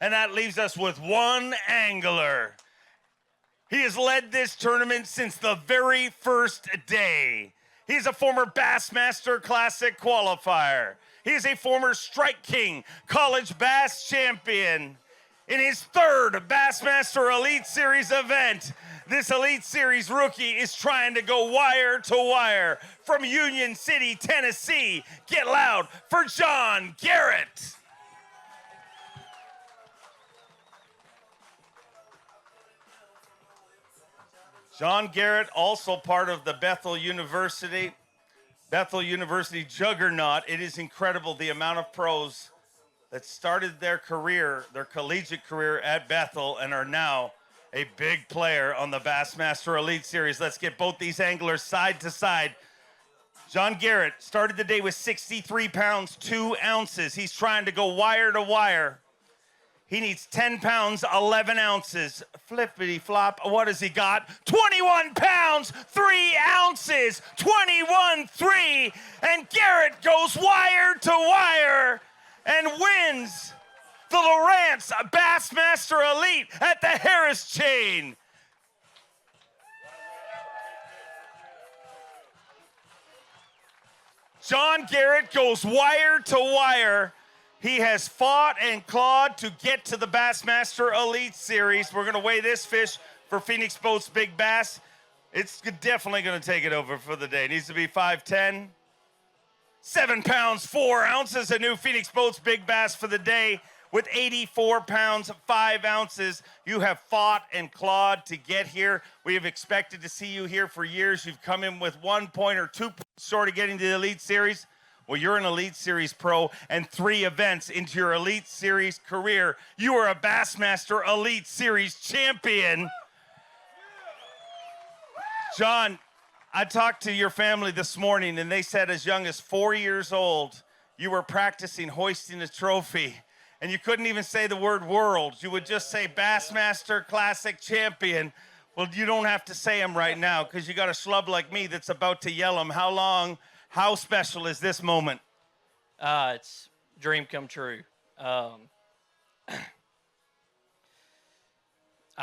And that leaves us with one angler. He has led this tournament since the very first day. He's a former Bassmaster Classic qualifier. He is a former Strike King College Bass champion. In his third Bassmaster Elite Series event, this Elite Series rookie is trying to go wire to wire from Union City, Tennessee. Get loud for John Garrett. John Garrett, also part of the Bethel University juggernaut. It is incredible the amount of pros that started their career, their collegiate career at Bethel and are now a big player on the Bassmaster Elite Series. Let's get both these anglers side to side. John Garrett started the day with 63 pounds, 2 ounces. He's trying to go wire to wire. He needs 10 pounds, 11 ounces. Flippity flop. What has he got? 21 pounds, 3 ounces. 21, 3. And Garrett goes wire to wire and wins the Lowrance Bassmaster Elite at the Harris chain. John Garrett goes wire to wire. He has fought and clawed to get to the Bassmaster Elite Series. We're going to weigh this fish for Phoenix Boats Big Bass. It's definitely going to take it over for the day. It needs to be 5'10". 7 pounds, 4 ounces. A new Phoenix Boats Big Bass for the day with 84 pounds, 5 ounces. You have fought and clawed to get here. We have expected to see you here for years. You've come in with 1 point or 2 points short of getting to the Elite Series. Well, you're an Elite Series pro, and 3 events into your Elite Series career, you are a Bassmaster Elite Series champion. John, I talked to your family this morning, and they said as young as 4 years old, you were practicing hoisting a trophy, and you couldn't even say the word world. You would just say Bassmaster Classic champion. Well, you don't have to say them right now because you got a schlub like me that's about to yell them. How special is this moment? It's a dream come true. I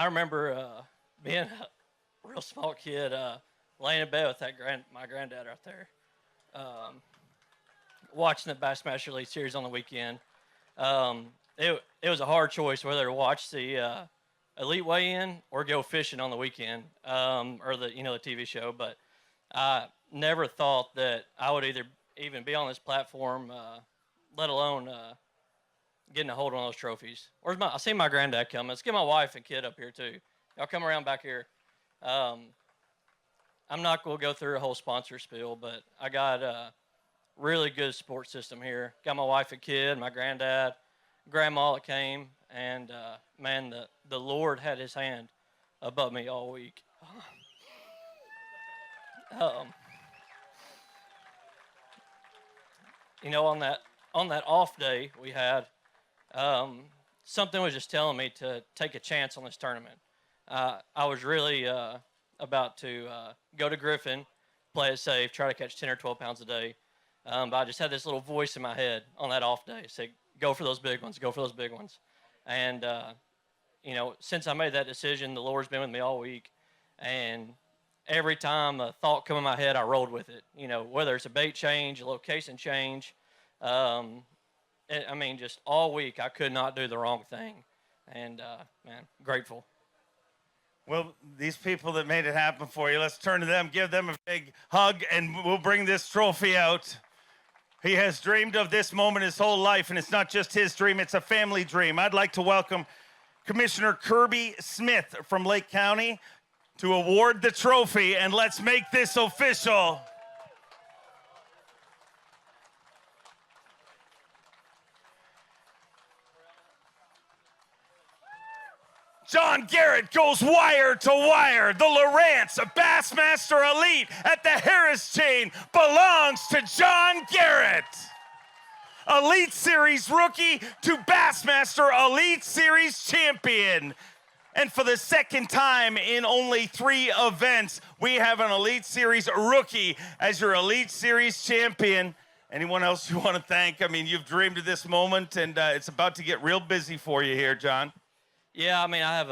remember being a real small kid laying in bed with my granddad right there, watching the Bassmaster Elite Series on the weekend. It was a hard choice whether to watch the Elite weigh-in or go fishing on the weekend, or the TV show. But I never thought that I would even be on this platform, let alone getting a hold on those trophies. I see my granddad coming. Let's get my wife and kid up here too. Y'all come around back here. I'm not going to go through a whole sponsor spiel, but I got a really good support system here. Got my wife and kid, my granddad, grandma that came, and man, the Lord had his hand above me all week. On that off day we had, something was just telling me to take a chance on this tournament. I was really about to go to Griffin, play it safe, try to catch 10 or 12 pounds a day. But I just had this little voice in my head on that off day, say, go for those big ones, go for those big ones. And, since I made that decision, the Lord's been with me all week. And every time a thought come in my head, I rolled with it. Whether it's a bait change, a location change. Just all week, I could not do the wrong thing. And, grateful. Well, these people that made it happen for you, let's turn to them, give them a big hug, and we'll bring this trophy out. He has dreamed of this moment his whole life, and it's not just his dream, it's a family dream. I'd like to welcome Commissioner Kirby Smith from Lake County to award the trophy, and let's make this official. John Garrett goes wire to wire. The Lowrance Bassmaster Elite at the Harris chain belongs to John Garrett. Elite Series rookie to Bassmaster Elite Series champion. And for the second time in only 3 events, we have an Elite Series rookie as your Elite Series champion. Anyone else you want to thank? I mean, you've dreamed of this moment, and it's about to get real busy for you here, John. Yeah, I mean, I have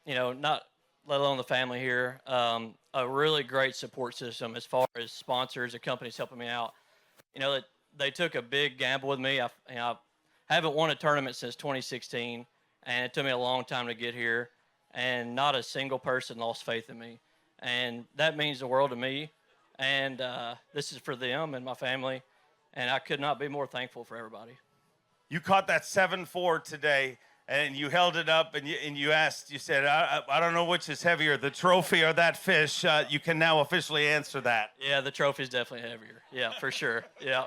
not let alone the family here, a really great support system as far as sponsors and companies helping me out. They took a big gamble with me. I haven't won a tournament since 2016, and it took me a long time to get here, and not a single person lost faith in me. And that means the world to me, and this is for them and my family, and I could not be more thankful for everybody. You caught that 7-4 today, and you held it up, and you said, I don't know which is heavier, the trophy or that fish. You can now officially answer that. Yeah, the trophy's definitely heavier. Yeah, for sure. Yeah.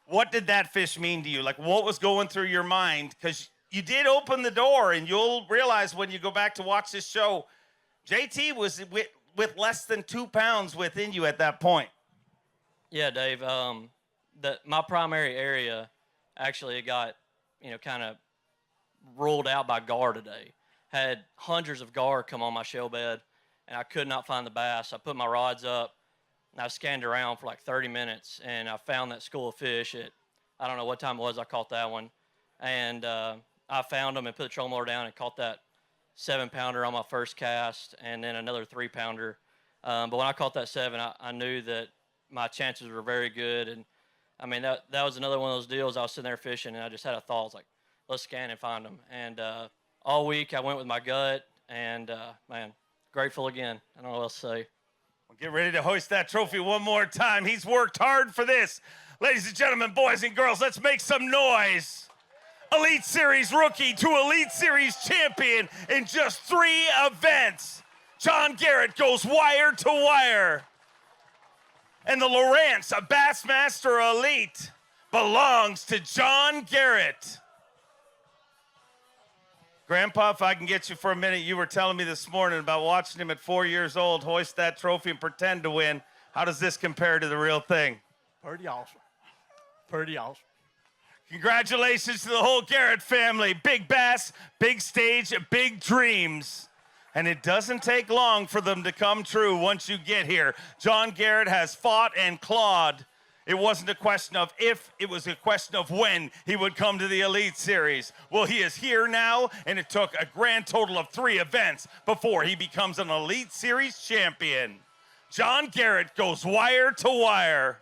What did that fish mean to you? Like, what was going through your mind? Because you did open the door, and you'll realize when you go back to watch this show, JT was with less than 2 pounds within you at that point. Yeah, Dave. My primary area actually got, kind of ruled out by gar today. Had hundreds of gar come on my shell bed, and I could not find the bass. I put my rods up, and I scanned around for like 30 minutes, and I found that school of fish at, I don't know what time it was I caught that one. And I found them and put the trolling motor down and caught that 7-pounder on my first cast, and then another 3-pounder. But when I caught that 7, I knew that my chances were very good. And I mean, that was another one of those deals. I was sitting there fishing, and I just had a thought. I was like, let's scan and find them. And all week I went with my gut, and man, grateful again. I don't know what else to say. Well, get ready to hoist that trophy one more time. He's worked hard for this. Ladies and gentlemen, boys and girls, let's make some noise. Elite Series rookie to Elite Series champion in just 3 events. John Garrett goes wire to wire. And the Lowrance Bassmaster Elite belongs to John Garrett. Grandpa, if I can get you for a minute, you were telling me this morning about watching him at 4 years old hoist that trophy and pretend to win. How does this compare to the real thing? Pretty awesome. Pretty awesome. Congratulations to the whole Garrett family. Big bass, big stage, big dreams. And it doesn't take long for them to come true once you get here. John Garrett has fought and clawed. It wasn't a question of if, it was a question of when he would come to the Elite Series. Well, he is here now, and it took a grand total of 3 events before he becomes an Elite Series champion. John Garrett goes wire to wire.